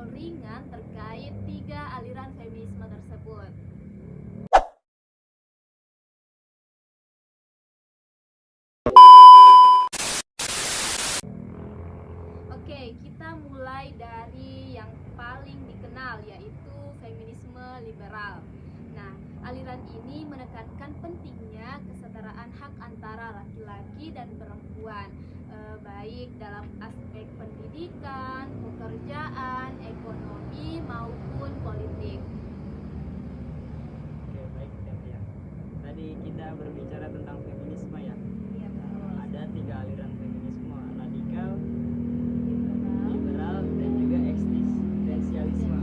ngobrol ringan terkait 3 aliran feminisme tersebut. Oke, kita mulai dari yang paling dikenal, yaitu feminisme liberal. Nah, aliran ini menekankan pentingnya kesetaraan hak antara laki-laki dan perempuan, baik dalam aspek pendidikan, pekerjaan, ekonomi maupun politik. Oke, baik ya. Tadi kita berbicara tentang feminisme ya. Iya, betul. Ada 3 aliran feminisme: radikal, Liberal, liberal, dan juga eksistensialisme. eksistensialisme.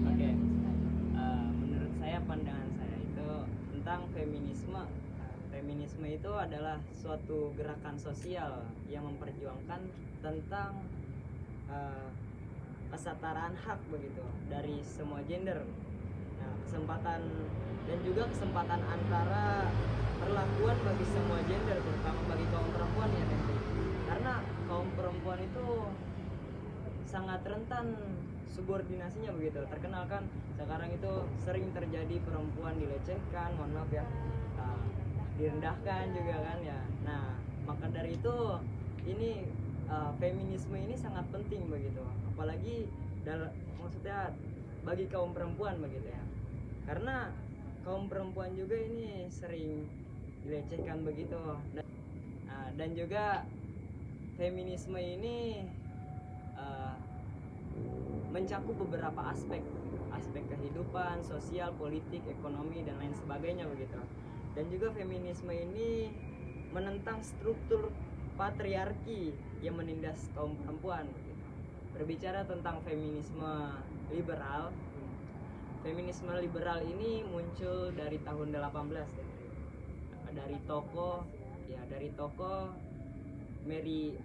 Oke. Iya, betul sekali. Menurut saya, pandangan saya itu tentang feminisme. Feminisme itu adalah suatu gerakan sosial yang memperjuangkan tentang kesetaraan hak begitu dari semua gender. Nah, kesempatan dan juga kesempatan antara perlakuan bagi semua gender, terutama bagi kaum perempuan ya nanti. Karena kaum perempuan itu sangat rentan subordinasinya begitu. Terkenal kan sekarang itu sering terjadi perempuan dilecehkan, mohon maaf ya, direndahkan juga kan ya. Nah, maka dari itu ini feminisme ini sangat penting begitu, apalagi maksudnya bagi kaum perempuan begitu ya, karena kaum perempuan juga ini sering dilecehkan begitu. Dan juga feminisme ini mencakup beberapa aspek kehidupan sosial, politik, ekonomi, dan lain sebagainya begitu. Dan juga feminisme ini menentang struktur patriarki yang menindas kaum perempuan begitu. Berbicara tentang feminisme liberal ini muncul dari tahun 18 ya. Dari tokoh Mary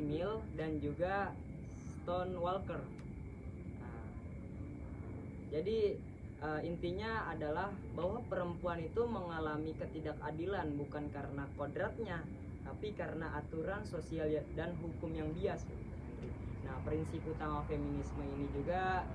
Mill dan juga Stone Walker. Nah, jadi intinya adalah bahwa perempuan itu mengalami ketidakadilan bukan karena kodratnya, tapi karena aturan sosial dan hukum yang bias. Nah, prinsip utama feminisme ini juga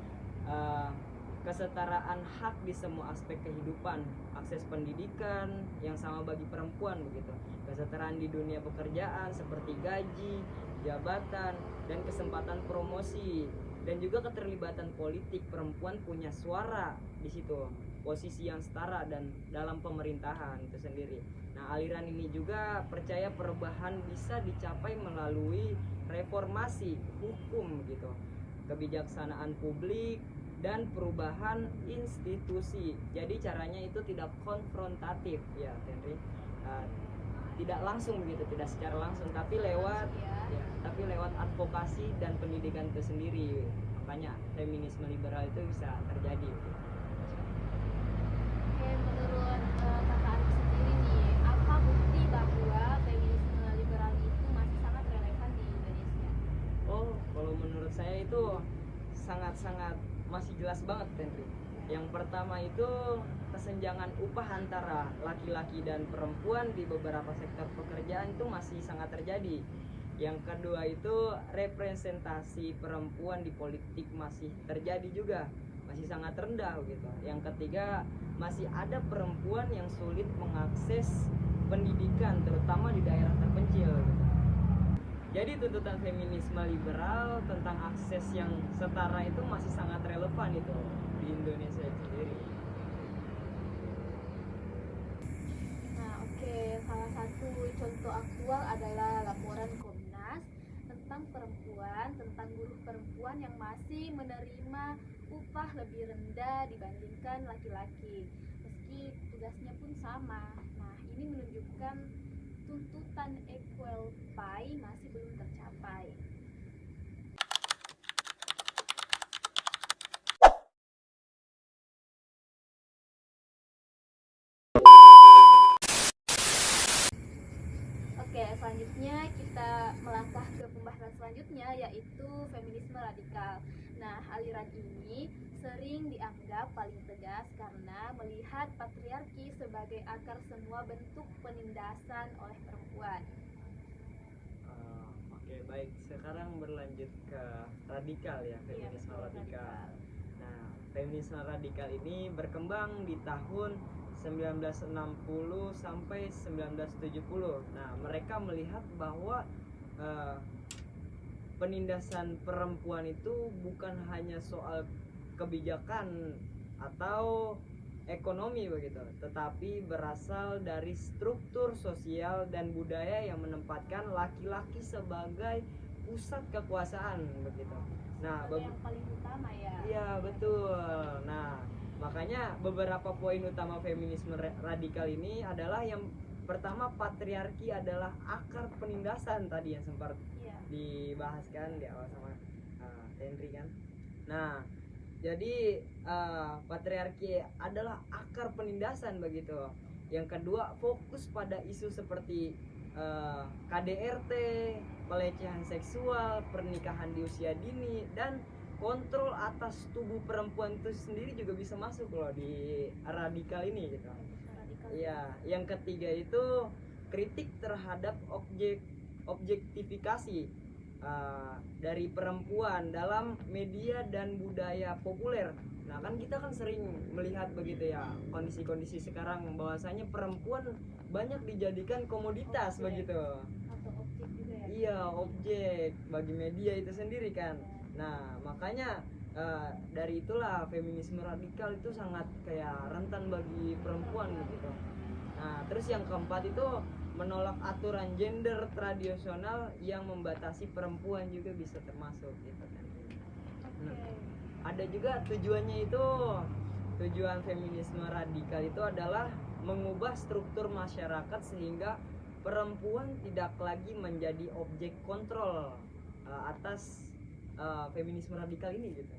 kesetaraan hak di semua aspek kehidupan, akses pendidikan yang sama bagi perempuan begitu, kesetaraan di dunia pekerjaan seperti gaji, jabatan, dan kesempatan promosi, dan juga keterlibatan politik. Perempuan punya suara di situ, posisi yang setara dan dalam pemerintahan itu sendiri. Nah, aliran ini juga percaya perubahan bisa dicapai melalui reformasi hukum gitu, kebijaksanaan publik, dan perubahan institusi. Jadi caranya itu tidak konfrontatif ya, Henry. Tidak langsung begitu, tidak secara langsung, tapi lewat advokasi dan pendidikan itu sendiri. Makanya feminisme liberal itu bisa terjadi. Oke, menurut kakak Arif sendiri nih, apa bukti bahwa feminisme liberal itu masih sangat relevan di Indonesia? Oh, kalau menurut saya itu sangat-sangat masih jelas banget, Henry. Yang pertama itu kesenjangan upah antara laki-laki dan perempuan di beberapa sektor pekerjaan itu masih sangat terjadi. Yang kedua itu representasi perempuan di politik masih terjadi juga, masih sangat rendah gitu. Yang ketiga, masih ada perempuan yang sulit mengakses pendidikan terutama di daerah terpencil gitu. Jadi tuntutan feminisme liberal tentang akses yang setara itu masih sangat relevan itu di Indonesia sendiri. Nah, oke, salah satu contoh aktual adalah laporan Komnas tentang buruh perempuan yang masih menerima upah lebih rendah dibandingkan laki-laki, meski tugasnya pun sama. Nah, ini menunjukkan tuntutan equal pay masih belum tercapai. Oke, selanjutnya kita melangkah ke pembahasan selanjutnya, yaitu feminisme radikal. Nah, aliran ini sering dianggap paling tegas karena melihat patriarki sebagai akar semua bentuk penindasan oleh perempuan. Oke, baik. Baik, sekarang berlanjut ke radikal ya, Iya, feminisme betul, radikal. Nah, feminisme radikal ini berkembang di tahun 1960 sampai 1970. Nah, mereka melihat bahwa eh, penindasan perempuan itu bukan hanya soal kebijakan atau ekonomi begitu, tetapi berasal dari struktur sosial dan budaya yang menempatkan laki-laki sebagai pusat kekuasaan begitu. Nah, Sebagai yang paling utama ya. iya betul. Nah, makanya beberapa poin utama feminisme radikal ini adalah yang pertama, patriarki adalah akar penindasan tadi yang sempat Iya. dibahas kan di awal sama Henry kan. Nah, jadi patriarki adalah akar penindasan begitu. Yang kedua, fokus pada isu seperti KDRT, pelecehan seksual, pernikahan di usia dini, dan kontrol atas tubuh perempuan itu sendiri juga bisa masuk loh di radikal ini gitu. Radikal. Iya, yang ketiga itu kritik terhadap objektifikasi dari perempuan dalam media dan budaya populer. Nah, kan kita kan sering melihat begitu ya kondisi-kondisi sekarang bahwasanya perempuan banyak dijadikan komoditas begitu. Atau objek juga ya. Iya, objek bagi media itu sendiri kan. Nah, makanya dari itulah feminisme radikal itu sangat kayak rentan bagi perempuan gitu. Nah, terus yang keempat itu menolak aturan gender tradisional yang membatasi perempuan juga bisa termasuk gitu kan. Nah, ada juga tujuannya itu, tujuan feminisme radikal itu adalah mengubah struktur masyarakat sehingga perempuan tidak lagi menjadi objek kontrol atas feminisme radikal ini gitu.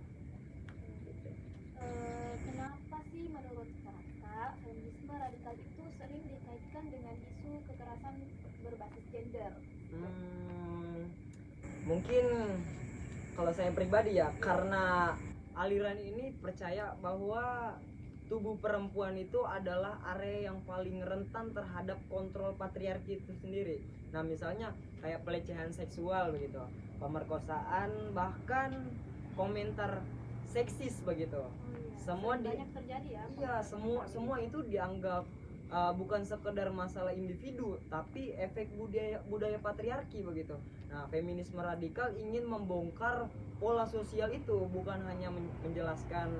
Kenapa sih menurut kakak feminisme radikal itu sering dikaitkan dengan isu kekerasan berbasis gender? Mungkin kalau saya pribadi ya, karena aliran ini percaya bahwa tubuh perempuan itu adalah area yang paling rentan terhadap kontrol patriarki itu sendiri. Nah, misalnya kayak pelecehan seksual begitu, pemerkosaan, bahkan komentar seksis begitu. Semua banyak terjadi ya. Iya, semua itu dianggap bukan sekedar masalah individu, tapi efek budaya patriarki begitu. Nah, feminisme radikal ingin membongkar pola sosial itu, bukan hanya menjelaskan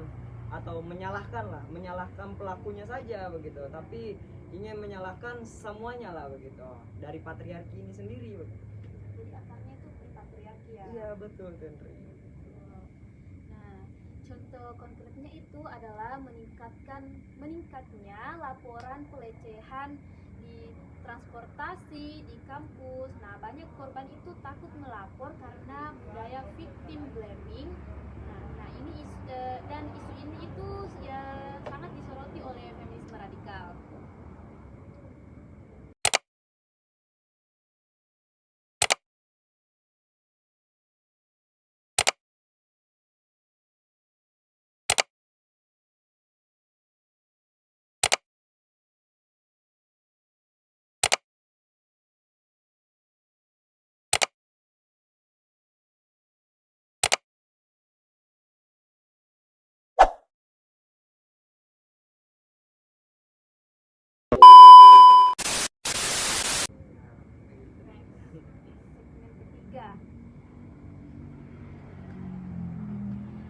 atau menyalahkan pelakunya saja begitu, tapi ingin menyalahkan semuanya lah begitu dari patriarki ini sendiri begitu. Jadi akarnya itu di patriarki ya. Iya, betul, Henry. Nah, contoh konkretnya itu adalah meningkatnya laporan pelecehan di transportasi, di kampus. Nah, banyak korban itu takut melapor karena budaya victim blaming. Nah, ini dan isu ini itu ya sangat disoroti oleh feminisme radikal.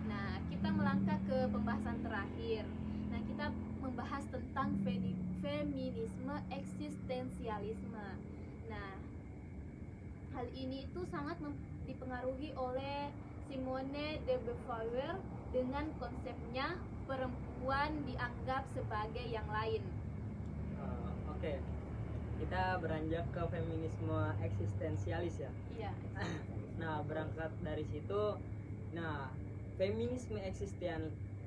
Nah, kita melangkah ke pembahasan terakhir. Nah, kita membahas tentang feminisme eksistensialisme. Nah, hal ini itu sangat dipengaruhi oleh Simone de Beauvoir dengan konsepnya perempuan dianggap sebagai yang lain. Oke. Kita beranjak ke feminisme eksistensialis ya. Iya. Nah, berangkat dari situ, nah, feminisme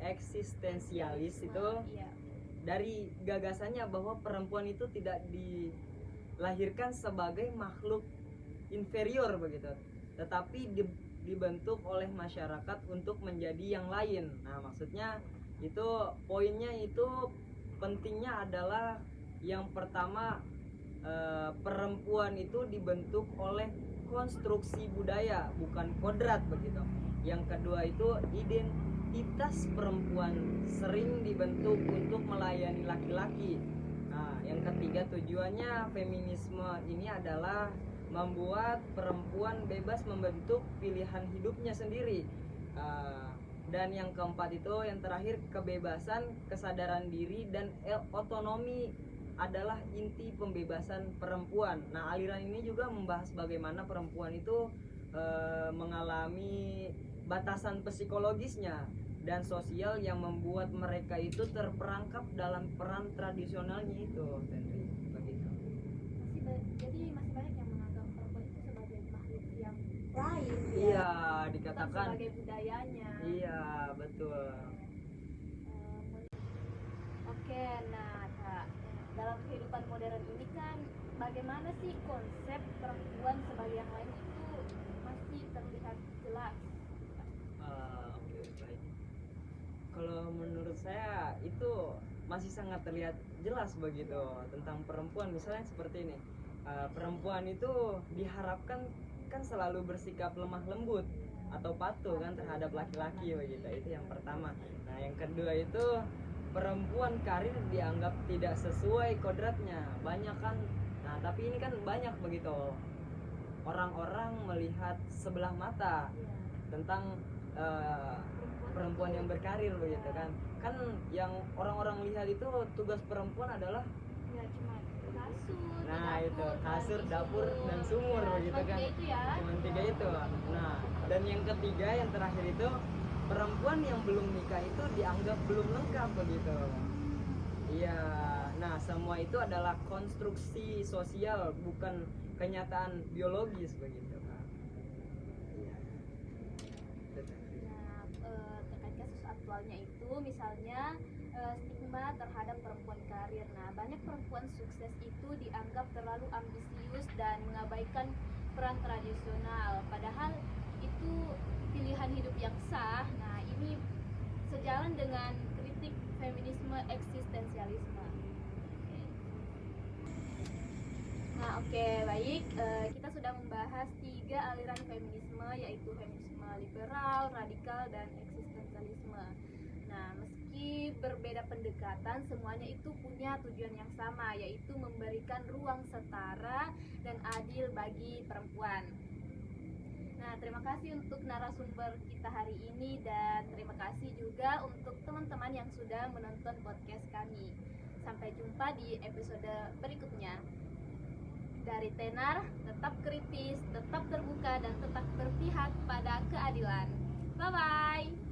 eksistensialis itu dari gagasannya bahwa perempuan itu tidak dilahirkan sebagai makhluk inferior begitu, tetapi dibentuk oleh masyarakat untuk menjadi yang lain. Nah, maksudnya itu poinnya itu pentingnya adalah yang pertama, perempuan itu dibentuk oleh konstruksi budaya, bukan kodrat begitu. Yang kedua itu identitas perempuan sering dibentuk untuk melayani laki-laki. Nah, yang ketiga tujuannya feminisme ini adalah membuat perempuan bebas membentuk pilihan hidupnya sendiri. Dan yang keempat itu, yang terakhir, kebebasan, kesadaran diri, dan otonomi adalah inti pembebasan perempuan. Nah, aliran ini juga membahas bagaimana perempuan itu mengalami batasan psikologisnya dan sosial yang membuat mereka itu terperangkap dalam peran tradisionalnya itu. Begitu. Jadi masih banyak yang menganggap perempuan itu sebagai makhluk yang lain. Iya, dikatakan sebagai budayanya. Iya, betul. Oke, nah Kak, dalam kehidupan modern ini kan bagaimana sih konsep perempuan sebagai yang lain itu masih terlihat jelas? Oke, baik. Kalau menurut saya itu masih sangat terlihat jelas begitu tentang perempuan. Misalnya seperti ini, perempuan itu diharapkan kan selalu bersikap lemah lembut atau patuh kan terhadap laki-laki begitu. Itu yang pertama. Nah, yang kedua itu perempuan karir dianggap tidak sesuai kodratnya. Banyak kan. Nah, tapi ini kan banyak begitu. Orang-orang melihat sebelah mata tentang perempuan yang berkarir begitu kan. Kan yang orang-orang lihat itu tugas perempuan adalah ya cuma kasur, nah dapur, itu kasur, dapur dan sumur ya, begitu kan. itu ya. Cuma tiga itu. Nah, dan yang ketiga, yang terakhir itu perempuan yang belum nikah itu dianggap belum lengkap begitu. Iya. Nah, semua itu adalah konstruksi sosial, bukan kenyataan biologis begitu kan. Iya. Nah, terkait kasus aktualnya itu misalnya stigma terhadap perempuan karir. Nah, banyak perempuan sukses itu dianggap terlalu ambisius dan mengabaikan peran tradisional, padahal itu pilihan hidup yang sah. Nah, ini sejalan dengan kritik feminisme eksistensialisme. Nah, oke, baik. Kita sudah membahas 3 aliran feminisme, yaitu feminisme liberal, radikal, dan eksistensialisme. Nah, meski berbeda pendekatan, semuanya itu punya tujuan yang sama, yaitu memberikan ruang setara dan adil bagi perempuan. Nah, terima kasih untuk narasumber kita hari ini, dan terima kasih juga untuk teman-teman yang sudah menonton podcast kami. Sampai jumpa di episode berikutnya. Dari Tenar, tetap kritis, tetap terbuka, dan tetap berpihak pada keadilan. Bye-bye!